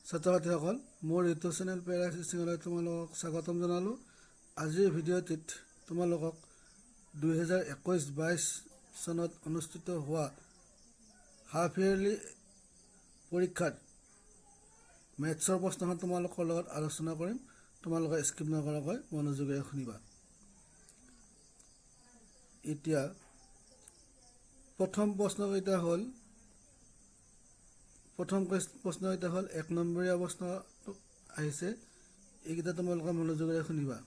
ছাত্ৰ-ছাত্ৰীসকল মোৰ YouTube channel পেৰা চিষ্টিঙলৈ তোমালোকক স্বাগতম জনালোঁ। আজিৰ ভিডিঅ'টিত তোমালোকক 2021-22 চনত অনুষ্ঠিত হোৱা হাফ ইয়াৰলি পৰীক্ষাত মেথছৰ প্ৰশ্নখন তোমালোকৰ লগত আলোচনা কৰিম। তোমালোকে স্কিপ নকৰাকৈ মনোযোগেৰে শুনিবা। এতিয়া প্ৰথম প্ৰশ্নকেইটা হ'ল 1 নম্বৰীয়া প্ৰশ্ন আহিছে। এইকেইটা তোমালোকে মনোযোগেৰে শুনিবা।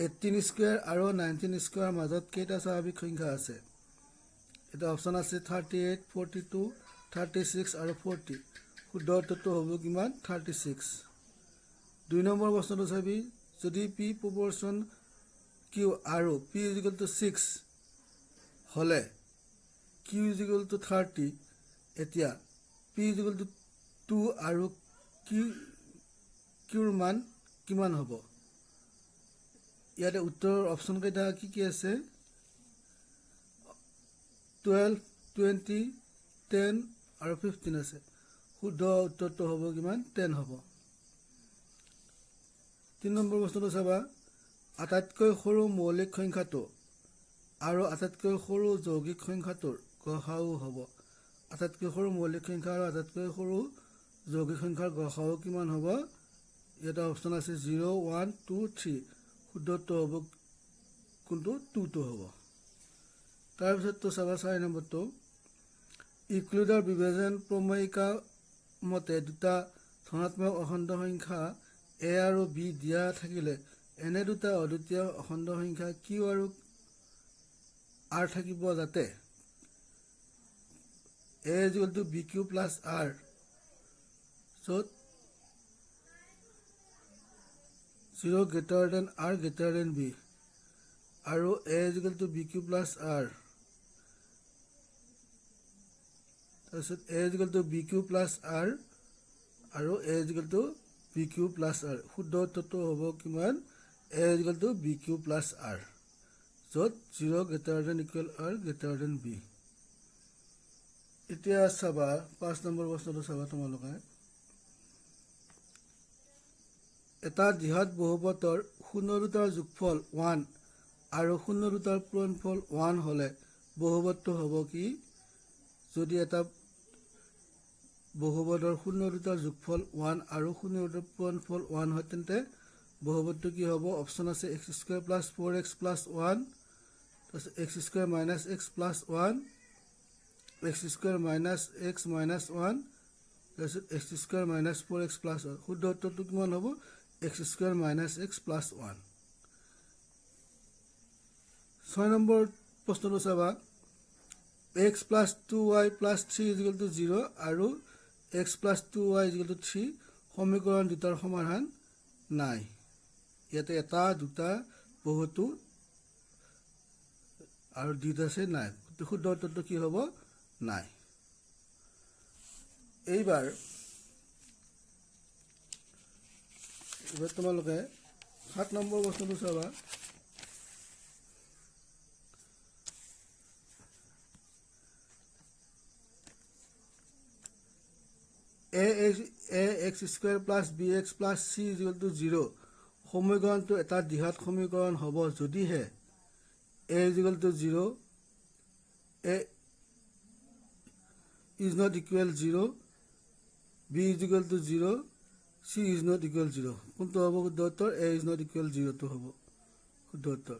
18 স্কোয়াৰ আৰু 19 স্কোয়াৰ মাজত কেইটা স্বাভাৱিক সংখ্যা আছে? এটা অপশ্যন আছে 38, 42, 36 আৰু 40। শুদ্ধ উত্তৰটো হ'ব কিমান? 36। 2 নম্বৰ প্ৰশ্নটো চাবি, যদি p প্ৰপৰশ্যন q আৰু p = 6 হ'লে q = 30, এতিয়া p = 2 আৰু qৰ মান কিমান হ'ব? ইয়াতে উত্তৰৰ অপশ্যন কেইটা কি আছে? 12, 20, 10 আৰু 15 আছে। শুদ্ধ উত্তৰটো হ'ব কিমান? 10 হ'ব। 3 নম্বৰ প্ৰশ্নটো চাবা, আটাইতকৈ সৰু মৌলিক সংখ্যাটো আৰু আটাইতকৈ সৰু যৌগিক সংখ্যাটোৰ গসাউ হ'ব। আটাইতকৈ সৰু মৌলিক সংখ্যা আৰু আটাইতকৈ সৰু যৌগিক সংখ্যাৰ গসাউ কিমান হ'ব? ইয়াতে অপশ্যন আছে 0, 1, 2, 3। শুদ্ধটো হ'ব কোনটো? 2টো হ'ব। তাৰপিছততো চাবা 4 নম্বৰটো, ইউক্লিডৰ বিভাজন প্ৰমেয়িকা মতে দুটা ধনাত্মক অখণ্ড সংখ্যা a আৰু b দিয়া থাকিলে এনে দুটা অদ্বিতীয় অখণ্ড সংখ্যা q আৰু r থাকিব, যাতে a = bq plus r, য'ত 0 greater than r greater than b, আৰু a = bq plus r, তাৰপিছত a = bq plus r আৰু a = bq plus r। শুদ্ধ উত্তৰটো হ'ব কিমান? a = bq plus r, য'ত 0 greater than equal r greater than b। এতিয়া চাবা 5 নম্বৰ প্ৰশ্নটো চাবা তোমালোকে, এটা দ্বিঘাত বহুপদৰ 0 দুটাৰ যোগফল 1 আৰু 0 দুটাৰ পূৰণফল 1 হ'লে বহুপদটো হ'ব কি? যদি এটা বহুপদৰ 0 দুটাৰ যোগফল 1 আৰু 0 দুটাৰ পূৰণফল 1 হয়, তেন্তে বহুপদটো কি হ'ব? অপশ্যন আছে x² + 4x + 1, তাৰপিছত x² - x + 1, x² - x - 1, তাৰপিছত x² - 4x + 1। শুদ্ধ উত্তৰটো কিমান হ'ব? x² - x + 1। 6 নম্বৰ প্ৰশ্নটো চাবা, x + 2y + 3 = 0 আৰু x + 2y = 3 সমীকৰণ দুটাৰ সমাধান নাই। ইয়াতে এটা, দুটা, বহুতো আৰু দুটা আছে নাই। শুদ্ধ উত্তৰটো কি হ'ব? নাই। এইবাৰ তোমালোকে 7 নম্বৰ প্ৰশ্নটো চাবা, ax² + bx + c = 0 সমীকৰণটো এটা দ্বিঘাত সমীকৰণ হ'ব যদিহে a = 0, a is not equal 0, b = 0, c is not equal 0। কোনটো হ'ব শুদ্ধ উত্তৰ? a is not equal 0 টো হ'ব শুদ্ধ উত্তৰ।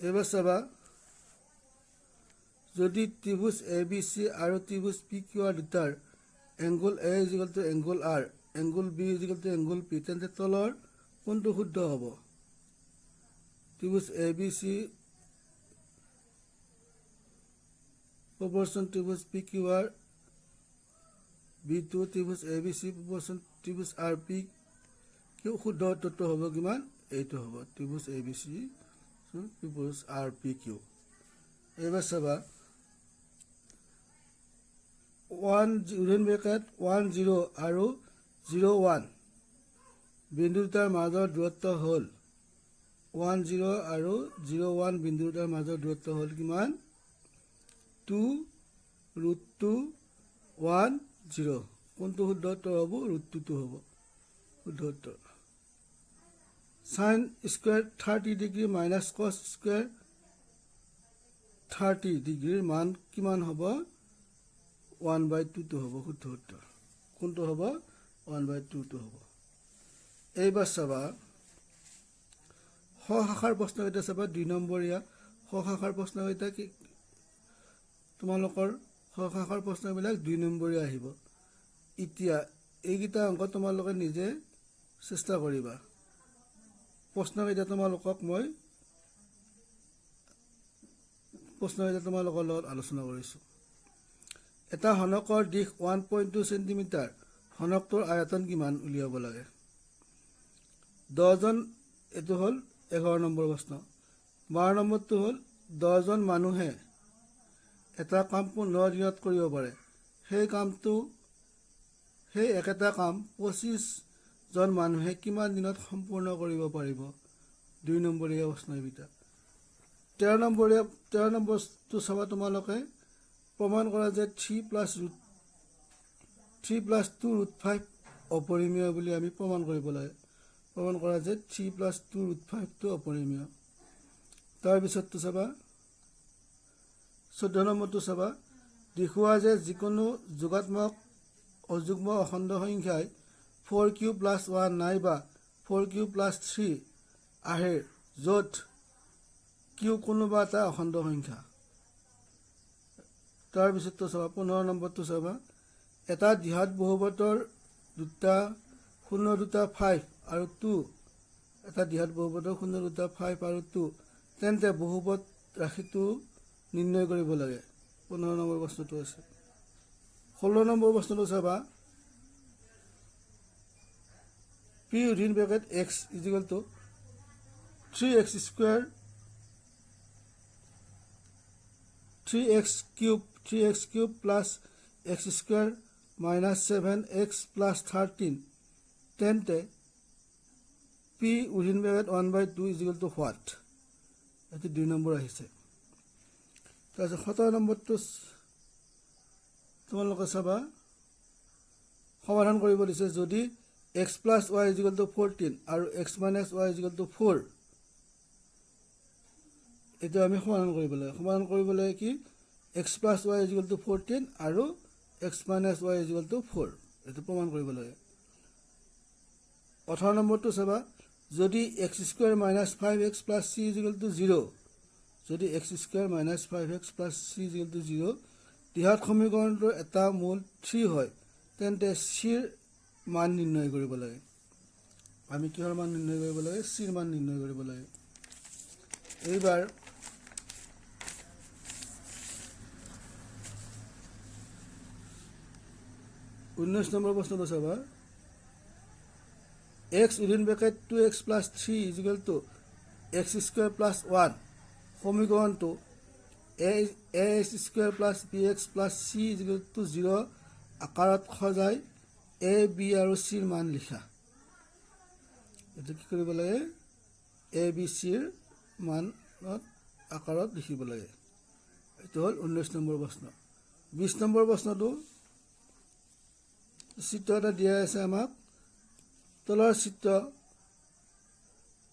এইবাৰ চাবা, যদি ত্ৰিভুজ ABC আৰু ত্ৰিভুজ PQR দুটাৰ angle a = angle r, angle b = angle p, তেন্তে তলৰ কোনটো শুদ্ধ হ'ব? ত্ৰিভুজ ABC proportion ত্ৰিভুজ PQR, b2 ত্ৰিভুজ ABC proportion ত্ৰিভুজ RP। শুদ্ধ উত্তৰটো হ'ব কিমান? এইটো হ'ব ত্ৰিভুজ ABC ত্ৰিভুজ RPQ। এইবাৰ চাবা 1 0 আৰু 0 1 বিন্দু দুটাৰ মাজৰ দূৰত্ব হ'ল 1 0 আৰু 0 1 বিন্দু দুটাৰ মাজৰ দূৰত্ব হ'ল কিমান? 2 √210 কোনটো শুদ্ধ উত্তৰ হ'ব √2 হ'ব শুদ্ধ উত্তৰ sin square 30 degree minus cos square 30 ডিগ্ৰীৰ মান কিমান হ'ব 1/2 টো হ'ব শুদ্ধ উত্তৰ কোনটো হ'ব 1/2 টো হ'ব এইবাৰ চাবা খ শাখাৰ প্ৰশ্নকেইটা চাবা 2 নম্বৰীয়া খ শাখাৰ প্ৰশ্নকেইটা কি তোমালোকৰ খ শাখাৰ প্ৰশ্নবিলাক 2 নম্বৰীয়া আহিব এতিয়া এইকেইটা অংক তোমালোকে নিজে চেষ্টা কৰিবা প্ৰশ্নকেইটা তোমালোকক মই তোমালোকৰ লগত আলোচনা কৰিছোঁ এটা হনকৰ দিশ 1.2 সেন্টিমিটাৰ হনকটোৰ আয়তন কিমান উলিয়াব লাগে 10 জন এটো হল 11 নম্বৰ প্ৰশ্ন 12 নম্বৰটো হল 10 জন মানুহে এটা কাম 15 দিনত কৰিব পাৰে সেই একেটা কাম 25 জন মানুহে কিমান দিনত সম্পূৰ্ণ কৰিব পাৰিব 2 নম্বৰীয়া প্ৰশ্ন এটা 13 নম্বৰটো চাবা তোমালোকে প্ৰমাণ কৰা যে 3 + 2√5 অপৰিমেয় বুলি আমি প্ৰমাণ কৰিব লাগে প্ৰমাণ কৰা যে 3 + 2√5 টো অপৰিমেয় তাৰ পিছতটো চাবা 14 নম্বৰটো চাবা দেখুওৱা যে যিকোনো যোগাত্মক অযুগ্ম অখণ্ড সংখ্যাই 4q + 1 নাইবা 4q + 3 আহে য'ত q কোনোবা এটা অখণ্ড সংখ্যা তাৰ পিছতটো চাবা 15 নম্বৰটো চাবা এটা দ্বিঘাত বহুপদৰ দুটা 0.5 আৰু 2 এটা দ্বিঘাত বহুপদৰ 0.5 আৰু 2 তেন্তে বহুপদ ৰাশিটো নিৰ্ণয় কৰিব লাগে 15 নম্বৰ প্ৰশ্নটো আছে 16 নম্বৰ প্ৰশ্নটো চাবা p within bracket x = 3x square 3x cube plus x square minus 7x plus 13 তেন্তে p within bracket 1/2 = what এটো 2 নম্বৰ আহিছে তাৰপিছত 17 নম্বৰটো তোমালোকে চাবা সমাধান কৰিব দিছে যদি x + y = 14 আৰু x - y = 4 এটা আমি সমাধান কৰিব লাগে কি x + y = 14 আৰু x - y = 4 এটো প্ৰমাণ কৰিব লাগে 18 নম্বৰটো চাবা যদি x² - 5x + c = 0 যদি x² - 5x + c = 0 দ্বিঘাত সমীকৰণটোৰ এটা মূল 3 হয় তেন্তে c ৰ মান নিৰ্ণয় কৰিব লাগে আমি কিহৰ মান নিৰ্ণয় কৰিব লাগে c ৰ মান নিৰ্ণয় কৰিব লাগে এইবাৰ 19 নম্বৰ প্ৰশ্নটো চাবা x within bracket 2x + 3 = x² + 1 সমীকৰণটো ax² + bx + c = 0 আকাৰত সজাই a b আৰু c ৰ মান লিখা এটো কি কৰিব লাগে a b c ৰ মান আকাৰত লিখিব লাগে এটো হল 19 নম্বৰ প্ৰশ্ন 20 নম্বৰ প্ৰশ্নটো চিত্ৰ এটা দিয়া আছে আমাক তলৰ চিত্ৰ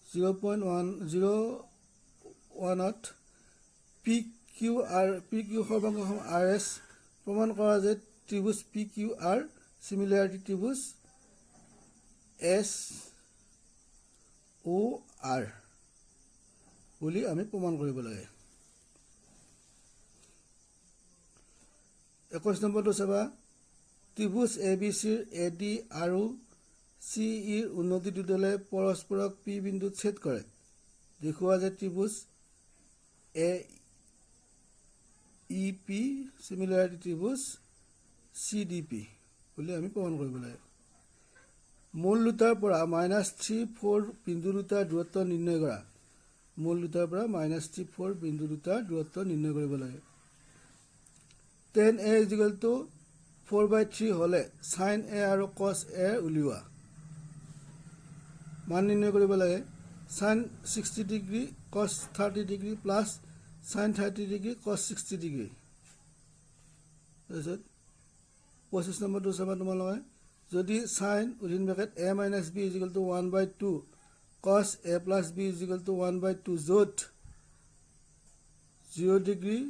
0.101 PQ সৰ্বাংগ RS প্ৰমাণ কৰা যে ত্ৰিভুজ PQR সিমিলাৰিটি ত্ৰিভুজ SOR বুলি আমি প্ৰমাণ কৰিব লাগে 21 নম্বৰটো চাবা ত্ৰিভুজ ABC ৰ AD আৰু CE ৰ উন্নতি দুডালে পৰস্পৰক P বিন্দুত ছেদ কৰে দেখুওৱা যে ত্ৰিভুজ AEP সিমিলাৰিটি ত্ৰিভুজ CDP বুলি আমি প্ৰমাণ কৰিব লাগে মূল দুটাৰ পৰা -3 4 বিন্দু দুটাৰ দূৰত্ব নিৰ্ণয় কৰা মূল দুটাৰ পৰা -3 4 বিন্দু দুটাৰ দূৰত্ব নিৰ্ণয় কৰিব লাগে tan a = 4/3 হলে sin a আৰু cos a উলিওৱা মান নিৰ্ণয় কৰিব লাগে sin 60 degree cos 30 degree plus sin 30 degree cos 60 degree তাৰপিছত 25 নম্বৰটো চাবা তোমালোকে যদি sin within bracket a minus b is equal to 1/2 cos a plus b is equal to 1/2 য'ত 0 degree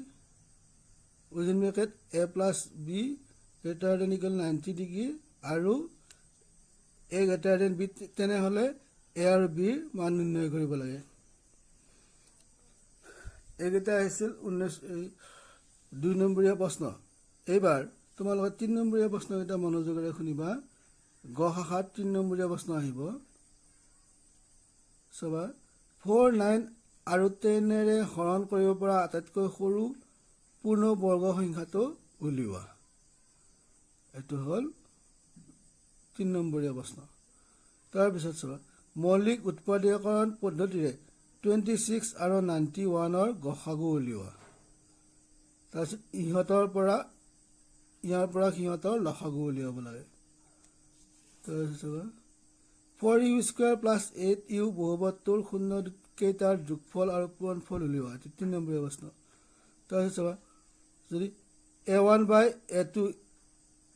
within bracket a plus b greater than equal 90 degree আৰু a greater than b তেনেহ'লে a আৰু b ৰ মান নিৰ্ণয় কৰিব লাগে এইকেইটা আহিছিল 2 নম্বৰীয়া প্ৰশ্ন এইবাৰ তোমালোকে 3 নম্বৰীয়া প্ৰশ্নকেইটা মনোযোগেৰে শুনিবা গ শাখাত 3 নম্বৰীয়া প্ৰশ্ন আহিব সবা 4 9 আৰু 10 ৰে হৰণ কৰিব পৰা আটাইতকৈ সৰু পূৰ্ণ বৰ্গ সংখ্যাটো উলিওৱা এটো হল 3 নম্বৰীয়া প্ৰশ্ন তাৰ পিছত সবা মৌলিক উৎপাদকৰণ পদ্ধতিৰে 26 আৰু 91 ৰ গসাগু উলিওৱা তাৰপিছত ইয়াৰ পৰা সিহঁতৰ লসাগু উলিয়াব লাগে তাৰপিছত 4u স্কয়াৰ প্লাস 8u বহুপদটোৰ শূন্য কেইটাৰ যোগফল আৰু পূৰণফল উলিওৱা 3 নম্বৰীয়া প্ৰশ্ন তাৰপিছত যদি a1 by a2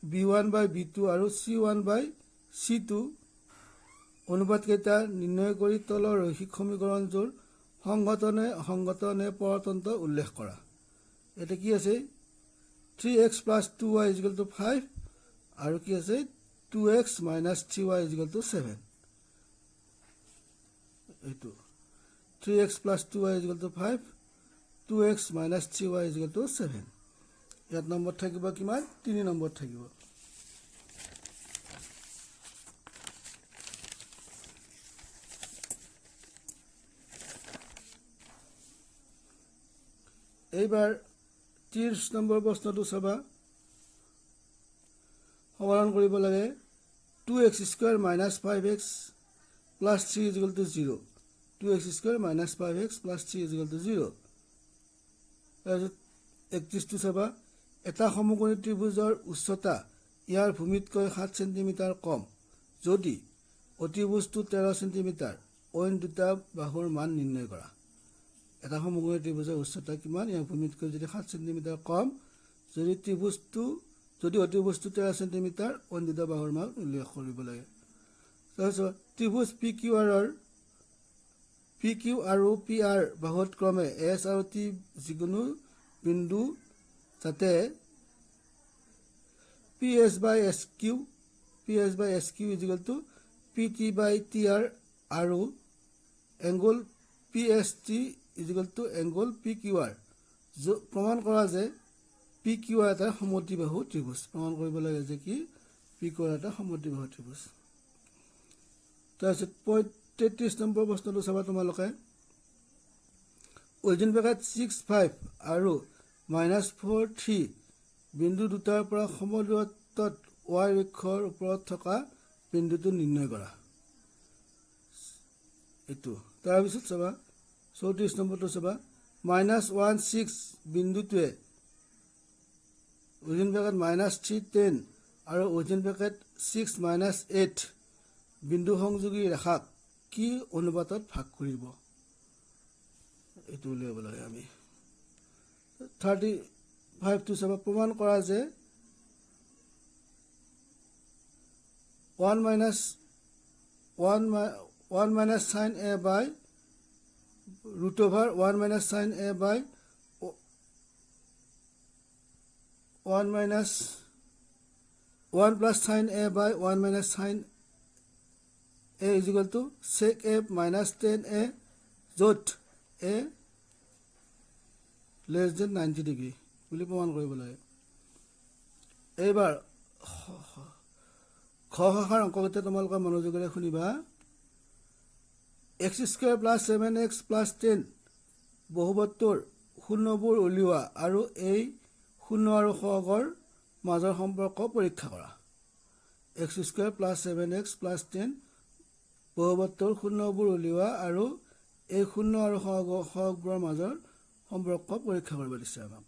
b1 by b2 আৰু c1 by c2 অনুপাত কেইটা নিৰ্ণয় কৰি তলৰ ৰৈখিক সমীকৰণটোৰ সংগঠনে পৰতন্ত্ৰ উল্লেখ কৰা এটা কি আছে 3x plus 2y is equal to 5 আৰু কি আছে 2x minus 3y is equal to 7 এটো 3x plus 2y is equal to 5 2x minus 3y is equal to 7 ইয়াত নম্বৰ থাকিব কিমান 3 নম্বৰ থাকিব এইবাৰ 30 নম্বৰ প্ৰশ্নটো চাবা সমাধান কৰিব লাগে 2x square minus 5x plus 3 is equal to 0 2x square minus 5x plus 3 is equal to 0 তাৰপিছত 31 টো চাবা এটা সমকোণী ত্ৰিভুজৰ উচ্চতা ইয়াৰ ভূমিতকৈ 7 সেন্টিমিটাৰ কম যদি অতিভুজটো 13 সেন্টিমিটাৰ অইন দুটা বাহুৰ মান নিৰ্ণয় কৰা এটা সমকোণী ত্ৰিভুজৰ উচ্চতা কিমান ইয়াৰ ভূমিতকৈ যদি 7 সেন্টিমিটাৰ কম যদি অতিভুজটো 13 সেন্টিমিটাৰ অইন দুটা বাহুৰ মান উল্লেখ কৰিব লাগে তাৰপিছত ত্ৰিভুজ PQ আৰু PR বাহুত ক্ৰমে S আৰু T যিকোনো বিন্দু যাতে PS by SQ is equal to PT by TR আৰু angle PST is equal to angle PQR প্ৰমাণ কৰা যে PQR এটা সমদ্বিবাহু ত্ৰিভুজ প্ৰমাণ কৰিব লাগে যে কি PQR এটা সমদ্বিবাহু ত্ৰিভুজ তাৰপিছত 33 নম্বৰ প্ৰশ্নটো চাবা তোমালোকে origin bracket 6 5 আৰু -4 3 বিন্দু দুটাৰ পৰা সমদূৰত্বত y অক্ষৰ ওপৰত থকা বিন্দুটো নিৰ্ণয় কৰা এটো তাৰ পিছত চাবা 34 নম্বৰটো চাবা -1 6 বিন্দুটোৱে origin bracket -3 10 আৰু origin bracket 6 -8 বিন্দু সংযোগী ৰেখাক কি অনুপাতত ভাগ কৰিব এটো উলিয়াব লাগে আমি 35 টো চাবা প্ৰমাণ কৰা যে 1 minus sin a by root over 1 minus sin a by 1 plus sin a by 1 minus sin a is equal to sec a minus 10a য'ত a less than 90 degree বুলি প্ৰমাণ কৰিব লাগে এইবাৰ খ শাখাৰ অংককেইটা তোমালোকে মনোযোগেৰে শুনিবা x square plus 7x plus 10 বহুপদটোৰ শূন্যবোৰ উলিওৱা আৰু এই শূন্য আৰু সহগৰ মাজৰ সম্পৰ্ক পৰীক্ষা কৰা x square plus 7x plus 10 বহুপদটোৰ শূন্যবোৰ উলিওৱা আৰু এই শূন্য আৰু সহগবোৰৰ মাজৰ সম্পৰ্ক পৰীক্ষা কৰিব দিছে আমাক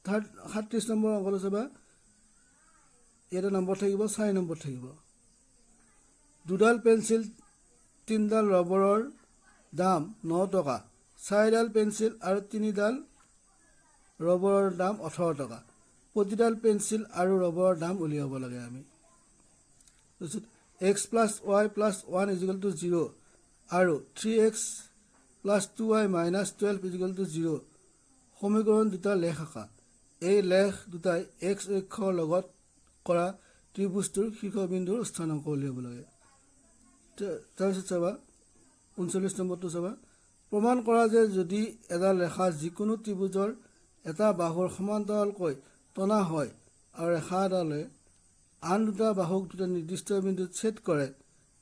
37 নম্বৰ অংকটো চাবা এটা নম্বৰ থাকিব 4 নম্বৰ থাকিব দুডাল পেন্সিল তিনডাল ৰবৰৰ দাম 9 টকা 4ডাল পেন্সিল আৰু 3ডাল ৰবৰৰ দাম 18 টকা প্ৰতিডাল পেঞ্চিল আৰু ৰবৰৰ দাম উলিয়াব লাগে আমি। তাৰপিছত x + y + 1 = 0 আৰু 3x + 2y - 12 = 0 সমীকৰণ দুটা লেখ আঁকা। এই লেখ দুটাই x অক্ষৰ লগত কৰা ত্ৰিভুজটোৰ শীৰ্ষবিন্দুৰ স্থানাংক উলিয়াব লাগে। তাৰপিছত চাবা 39 নম্বৰটো চাবা, প্ৰমাণ কৰা যে যদি এডাল ৰেখা যিকোনো ত্ৰিভুজৰ এটা বাহুৰ সমান্তৰালকৈ টনা হয় আৰু ৰেখা এডালে আন দুটা বাহুক দুটা নিৰ্দিষ্ট বিন্দুত ছেদ কৰে,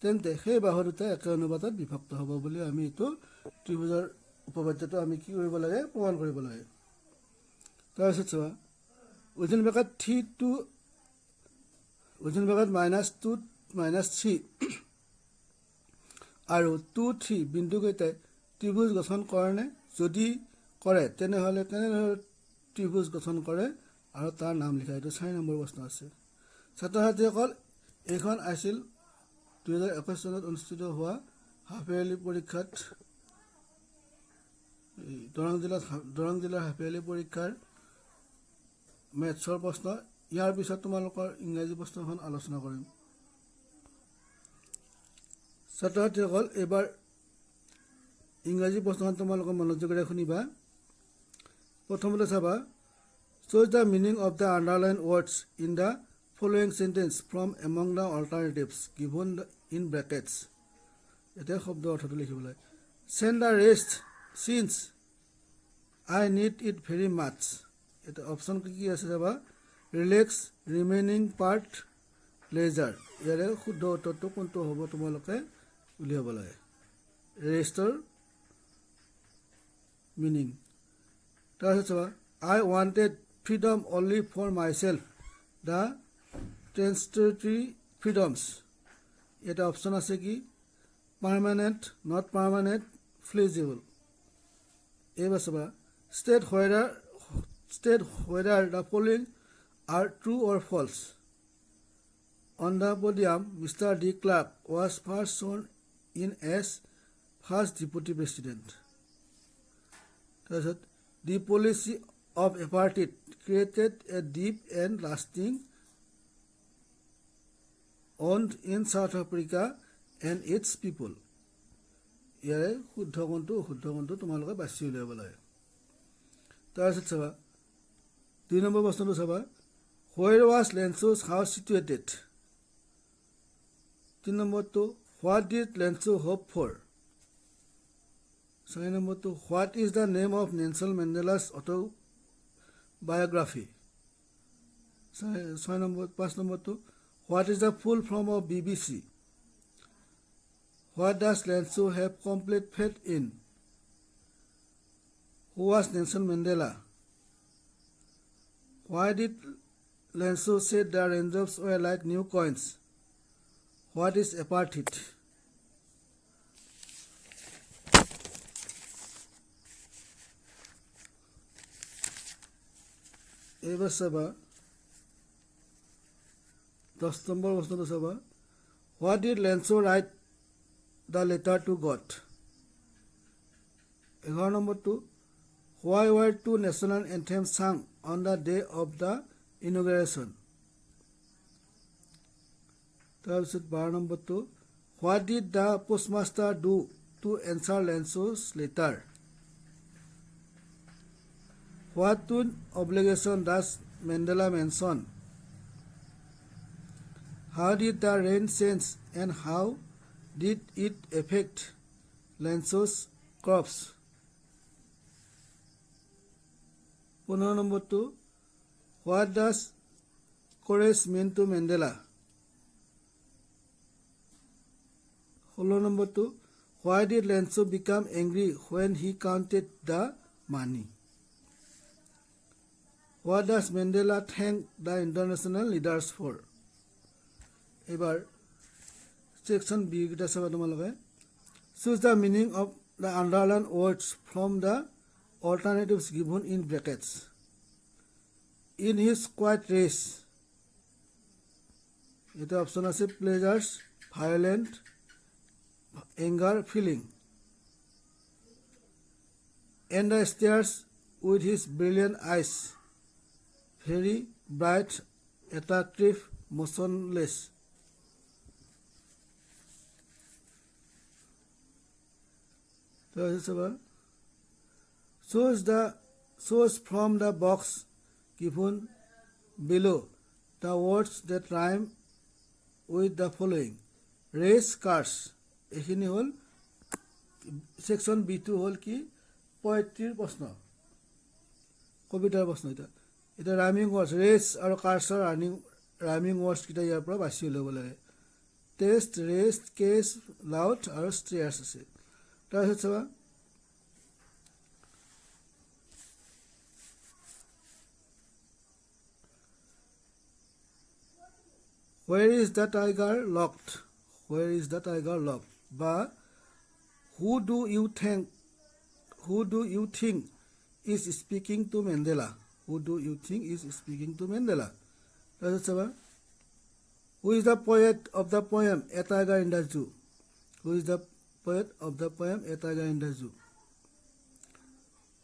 তেন্তে সেই বাহু দুটা একে অনুপাতত বিভক্ত হ'ব বুলি আমি এইটো ত্ৰিভুজৰ উপপাদ্যটো আমি কি কৰিব লাগে, প্ৰমাণ কৰিব লাগে। তাৰপিছত চাবা within bracket 3 to within bracket -2 -3 আৰু 2 3 বিন্দুকেইটাই ত্ৰিভুজ গঠন কৰেনে? যদি কৰে তেনেহ'লে কেনেধৰণৰ ত্ৰিভুজ গঠন কৰে আৰু তাৰ নাম লিখা। এইটো 4 নম্বৰ প্ৰশ্ন আছে। ছাত্ৰ ছাত্ৰীসকল, এইখন আছিল 2021 চনত অনুষ্ঠিত হোৱা হাফ ইয়াৰলি পৰীক্ষাত দৰং জিলাৰ হাফ ইয়াৰলি পৰীক্ষাৰ মেথছৰ প্ৰশ্ন। ইয়াৰ পিছত তোমালোকৰ ইংৰাজী প্ৰশ্নখন আলোচনা কৰিম। ছাত্ৰ ছাত্ৰীসকল, এইবাৰ ইংৰাজী প্ৰশ্নখন তোমালোকৰ মনোযোগেৰে শুনিবা। প্ৰথমতে চাবা, choose the meaning of the underlined words in the following sentence from among the alternatives given in brackets. এতিয়া শব্দ অৰ্থটো লিখিব লাগে। send the rest since I need it very much. এটা অপশ্যন কি আছে চাবা, ৰিলেক্স, ৰিমেইনিং পাৰ্ট, লেজাৰ। ইয়াৰে শুদ্ধ উত্তৰটো কোনটো হ'ব তোমালোকে উলিয়াব লাগে। ৰেষ্টৰ মিনিং। তাৰপিছত চাবা, I wanted freedom only for myself, the transitory freedoms. এটা অপশ্যন আছে কি, পাৰ্মানেণ্ট, নট পাৰ্মানেণ্ট, ফ্লেক্সিবল। এইবাৰ চাবা, state whether the following are true or false. On the podium, Mr. D. Clark was first sworn in as first deputy president. The policy of apartheid created a deep and lasting wound in South Africa and its people. ইয়াৰে শুদ্ধ কোনটো তোমালোকে বাছি উলিয়াব লাগে। তাৰপিছত চাবা 2 number প্ৰশ্নটো চাবা, where was Lanzhou's house situated? 3 নম্বৰটো, what did Lanzhou hope for? 4 নম্বৰটো, what is the name of Nelson Mandela's autobiography? 5 নম্বৰটো, what is the full form of BBC? What does Lanzhou have complete faith in? Who was Nelson Mandela? Why did Lanzhou say the raindrops were like new coins? What is apartheid? এইবাৰ চাবা 10 number প্ৰশ্নটো চাবা, what did Lanzhou write the letter to God? 11 নম্বৰটো, why were 2 national anthems sung on the day of the inauguration? তাৰপিছত 12 নম্বৰটো, what did the postmaster do to answer Lanzhou's letter? What two obligation does Mandela mention? How did the rain change and how did it affect Lanzhou's crops? 15 নম্বৰটো, what does courage mean to Mandela? 16 নম্বৰটো, why did Lanzhou become angry when he counted the money? What does Mandela thank the international leaders for? এবাৰ section B কিটা চাবা তোমালোকে, choose the meaning of the underlined words from the alternatives given in brackets. In his quiet race, এটা option আছে, pleasures, violent, anger, feeling. And the stares with his brilliant eyes. very bright, attractive, motionless. Choose from the box given below the words that rhyme with the following. Race cars. এইখিনি হল section B2 হল কি পোয়েট্ৰিৰ প্ৰশ্ন কবিতাৰ প্ৰশ্ন এটা rhyming ওয়াৰ্ডস ৰেস আৰু কাৰ্সৰ rhyming ওয়াৰ্ডস কিটা ইয়াৰ পৰা বাছি ল'ব লাগে টেষ্ট ৰেষ্ট কেস লাউড আৰু ষ্ট্ৰেয়াৰ্স আছে তাৰপিছত চাবা Where is the tiger locked? Where is the tiger locked? Ba who do you think is speaking to Mandela? Who do you think is speaking to Mandela? Who is the poet of the poem A Tiger in the Zoo? Who is the poet of the poem A Tiger in the Zoo?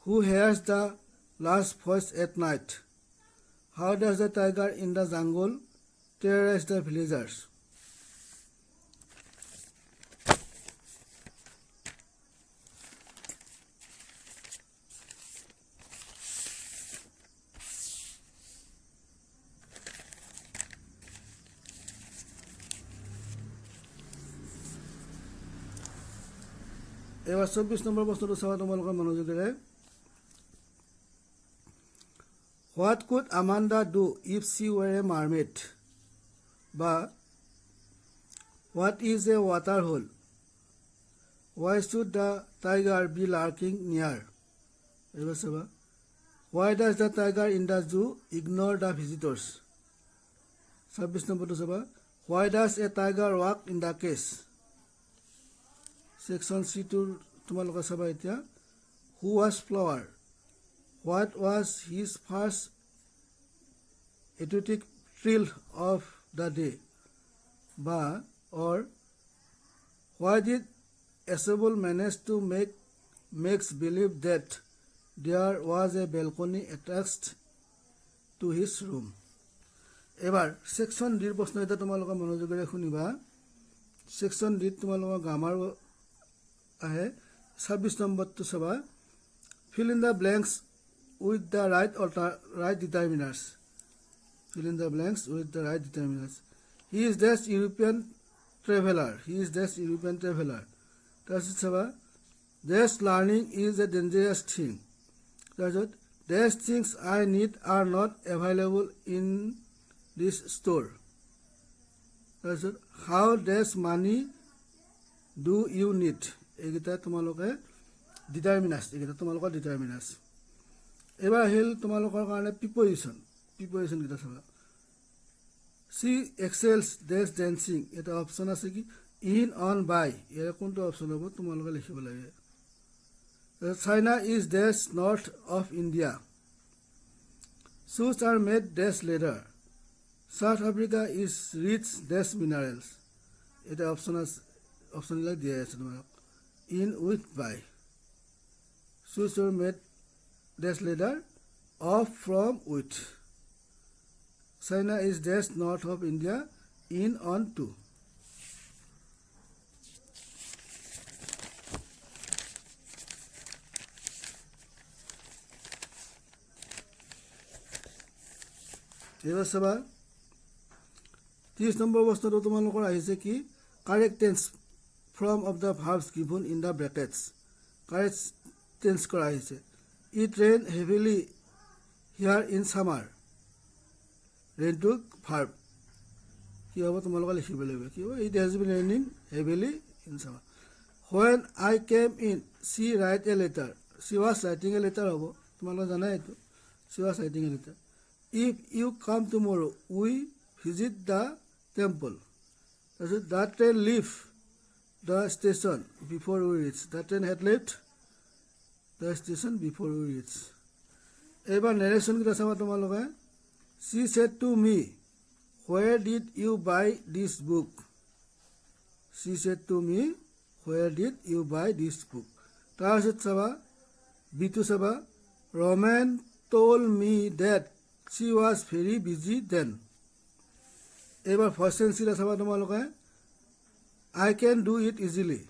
Who hears the last voice at night? How does the tiger in the jungle terrorize the villagers? এবার 24 নম্বর প্রশ্নটো চাওয়া তোমালোকৰ মনোযোগেৰে What could Amanda do if she were a mermaid? Ba what is a water hole? Why should the tiger be lurking near? Why does the tiger in the zoo ignore the visitors? 26 নম্বৰটো চাবা Why does a tiger walk in the cage? Section C2 তোমালোকে চাবা এতিয়া Who was flower? What was his first athletic thrill of the day? Ba or why did Asable manage to makes believe that there was a balcony attached to his room? এবাৰ section ডিৰ প্ৰশ্ন এটা তোমালোকে মনোযোগেৰে শুনিবা section D তোমালোকৰ grammar আহে 26 নম্বৰটো চাবা fill in the blanks with the right determiners fill in the blanks with the right determiners he is this European traveler তাৰপিছত চাবা this learning is a dangerous thing তাৰপিছত these things I need are not available in this store তাৰপিছত how does money do you need এইকেইটা তোমালোকে ডিটাৰমিনাস এইকেইটা তোমালোকৰ ডিটাৰমিনাস এবাৰ আহিল তোমালোকৰ কাৰণে প্ৰিপজিশন কিটা চাবা সি এক্সেলস ডেস ড্যান্সিং এটা অপশন আছে কি ইন অন বাই এর কোনটো অপশন হ'ব তোমালোকে লিখিব লাগে China is dash north of India shoes are made dash leather South Africa is rich dash minerals এটা অপশন দিয়া আছে তোমালোক in with by shoes are made dash leather of from with China is dash north of India in on to এবাৰ চাবা 30 number প্ৰশ্নটো তোমালোকৰ আহিছে কি correct tense form of the verbs given in the brackets correct tense কৰা হৈছে it rain heavily here in summer rain to verb কি হ'ব তোমালোকে লিখিব লাগিব কি হ'ব it has been raining heavily in summer when I came in she write a letter she was writing a letter হ'ব তোমালোকে জানা এটো she was writing a letter if you come tomorrow we visit the temple that train leave the station before we reach the train had left the station before we reach এবাৰ narration কিটা চাবা তোমালোকে she said to me where did you buy this book she said to me where did you buy this book তাৰপিছত চাবা বিটু চাবা Roman told me that She was very busy then. এইবাৰ first Tencel চাবা তোমালোকে I can do it easily.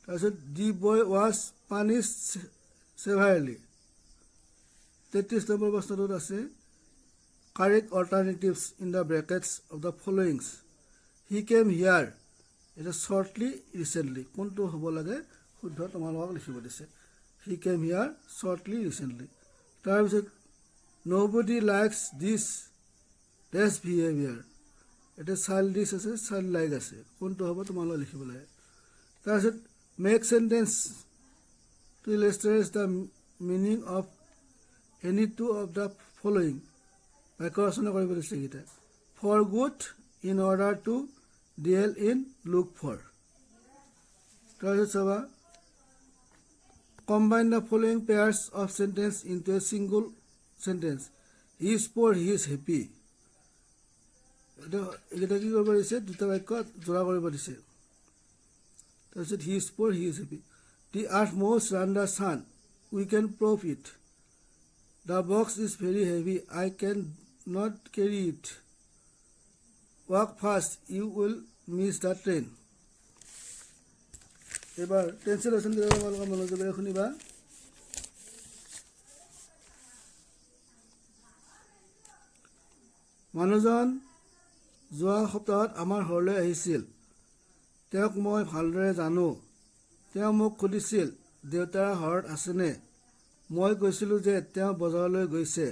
তাৰপিছত the boy was punished severely. 33 number প্ৰশ্নটোত আছে correct alternatives in the brackets of the followings. He came here. It is shortly recently. কোনটো হ'ব লাগে শুদ্ধ তোমালোকক লিখিব দিছে. He came here shortly recently. তাৰপিছত nobody likes this behavior. It is childish আছে childlike আছে. কোনটো হ'ব তোমালোকক লিখিব লাগে. তাৰপিছত make sentence to illustrate the meaning of any two of the following. বাক্য ৰচনা কৰিব দিছে এইটা. For good, in order to, deal in, look for. তাৰপিছত চাবা combine the following pairs of sentence into a single sentence. He is poor, he is happy. এটা কি কৰিব দিছে দুটা বাক্য জোৰা কৰিব দিছে. তাৰপিছত he is poor, he is happy. The earth moves round the sun. We can prove it. The box is very heavy. I can not carry it. Walk fast. You will miss the train. এবাৰ translation দিব তোমালোকে মনোযোগেৰে শুনিবা. মানুহজন যোৱা সপ্তাহত আমাৰ ঘৰলৈ আহিছিল. তেওঁক মই ভালদৰে জানো. তেওঁ মোক সুধিছিল দেউতাৰ ঘৰত আছেনে. মই কৈছিলোঁ যে তেওঁ বজাৰলৈ গৈছে.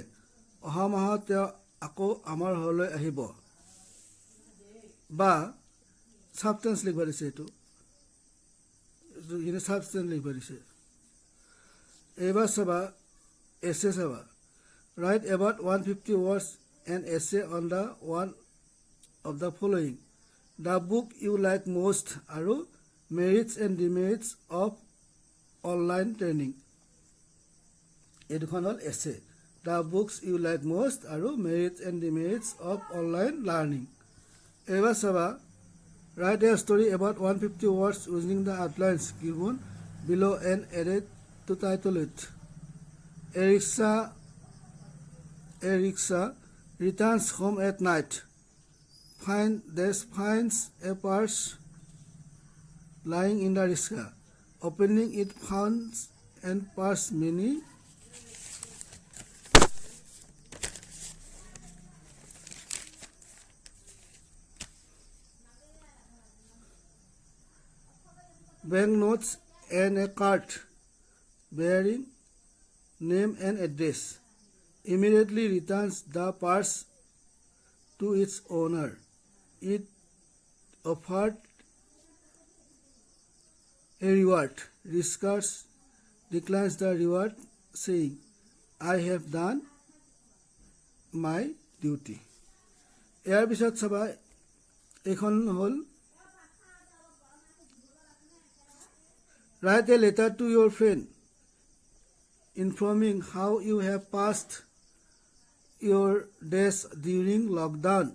অহা মাহত তেওঁ আকৌ আমাৰ ঘৰলৈ আহিব. বা সাবটেন্স লিখিব দিছে. এইটো সাবটেন্স লিখিব দিছে. এইবাৰ চাবা এছে চাবা. Write about 150 words an essay on the one of the following. The book you like most আৰু merits and demerits of online training. এই দুখন হ'ল essay. The books you like most আৰু merits and demerits of online learning. এইবাৰ চাবা write a story about 150 words using the outlines given below and added to title it. A rickshaw returns home at night. Finds a purse lying in the rickshaw. Opening it finds and purse many banknotes and a card bearing name and address. Immediately returns the purse to its owner. It offered a reward. Rickshaw declines the reward, saying, I have done my duty. ইয়াৰ পিছত চাবা এখন হ'ল write a letter to your friend informing how you have passed your days during lockdown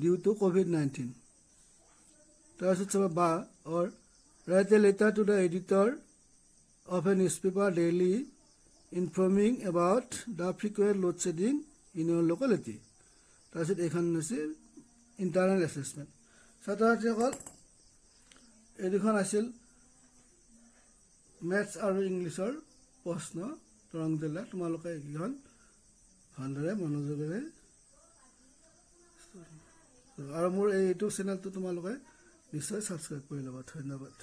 due to COVID-19. তাৰপিছত চাবা বা or write a letter to the editor of a newspaper daily informing about the frequent load shedding in your locality. তাৰপিছত এইখন হৈছে internal assessment. ছাত্ৰ-ছাত্ৰীসকল এইখন আছিল maths আৰু ইংলিছৰ প্ৰশ্ন তৰং দিলা. তোমালোকে এইখন ভালদৰে মনোযোগেৰে আৰু মোৰ এই ইউটিউব চেনেলটো তোমালোকে নিশ্চয় ছাবস্ক্ৰাইব কৰি ল'বা. ধন্যবাদ.